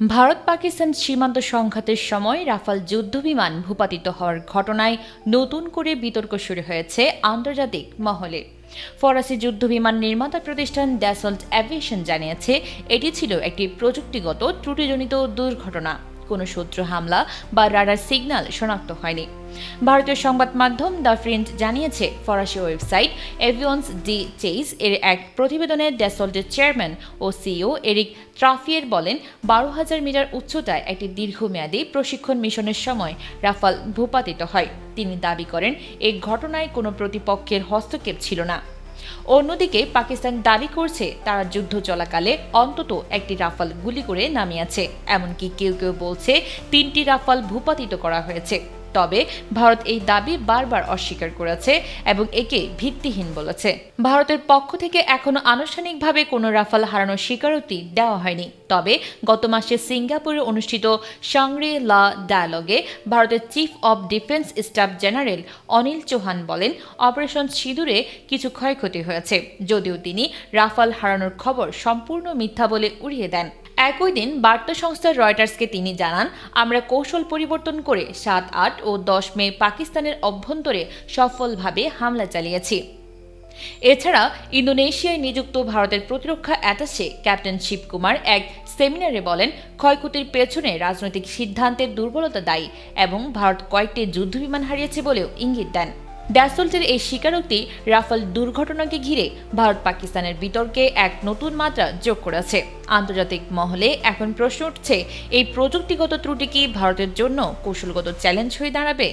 ভারত পাকিস্তান সীমান্ত সংঘাতের সময় রাফাল যুদ্ধবিমান ভূপাতিত হওয়ার ঘটনায় নতুন করে বিতর্ক শুরু হয়েছে আন্তর্জাতিক মহলে। ফরাসি যুদ্ধবিমান নির্মাতা প্রতিষ্ঠান ড্যাসল্ট অ্যাভিয়েশন জানিয়েছে এটি ছিল একটি প্রযুক্তিগত ত্রুটিজনিত দুর্ঘটনা। কোনো শত্রু হামলা বা রাডার সিগন্যাল শনাক্ত হয়নি। ভারতীয় সংবাদ মাধ্যম দ্য ফ্রেঞ্চ জানিয়েছে ফরাসি ওয়েবসাইট এভিয়ন্স ডি চেইস এর এক প্রতিবেদনে ড্যাসল্টের চেয়ারম্যান ও সিইও এরিক ট্রাফিয়ের বলেন 12,000 মিটার উচ্চতায় একটি দীর্ঘমেয়াদী প্রশিক্ষণ মিশনের সময় রাফাল ভূপাতিত হয়। তিনি দাবি করেন এই ঘটনায় কোনো প্রতিপক্ষের হস্তক্ষেপ ছিল না। অন্যদিকে পাকিস্তান দাবি করছে তারা যুদ্ধ চলাকালে অন্তত একটি রাফাল গুলি করে নামিয়েছে। এমনকি কেউ কেউ বলছে 3টি রাফাল ভূপাতিত করা হয়েছে। তবে ভারত এই দাবি বারবার অস্বীকার করেছে এবং একে ভিত্তিহীন বলেছে। ভারতের পক্ষ থেকে এখনো আনুষ্ঠানিকভাবে কোনো রাফাল হারানোর স্বীকারোক্তি দেওয়া হয়নি। তবে গত মাসে সিঙ্গাপুরে অনুষ্ঠিত শাংরি-লা ডায়ালগে ভারতের chief of defence staff general Anil Chauhan বলেন অপারেশন সিঁদুরে কিছু ক্ষয়ক্ষতি হয়েছে, যদিও তিনি রাফাল হারানোর খবর সম্পূর্ণ মিথ্যা বলে উড়িয়ে দেন। একই দিন বার্তা সংস্থা রয়টার্সকে তিনি জানান, আমরা কৌশল পরিবর্তন করে 7, 8 ও 10 মে পাকিস্তানের অভ্যন্তরে সফলভাবে হামলা চালিয়েছি। এছাড়া ইন্দোনেশিয়ায় নিযুক্ত ভারতের প্রতিরক্ষা অ্যাটাশে ক্যাপ্টেন শিবকুমার এক সেমিনারে বলেন ক্ষয়ক্ষতির পেছনে রাজনৈতিক সিদ্ধান্তের দুর্বলতা দায়ী এবং ভারত কয়েকটি যুদ্ধবিমান হারিয়েছে বলেও ইঙ্গিত দেন। ড্যাসল্টের এই স্বীকারোক্তি রাফাল দুর্ঘটনাকে ঘিরে ভারত পাকিস্তানের বিতর্কে এক নতুন মাত্রা যোগ করেছে। আন্তর্জাতিক মহলে এখন প্রশ্ন উঠছে, এই প্রযুক্তিগত ত্রুটি কি ভারতের জন্য কৌশলগত চ্যালেঞ্জ হয়ে দাঁড়াবে?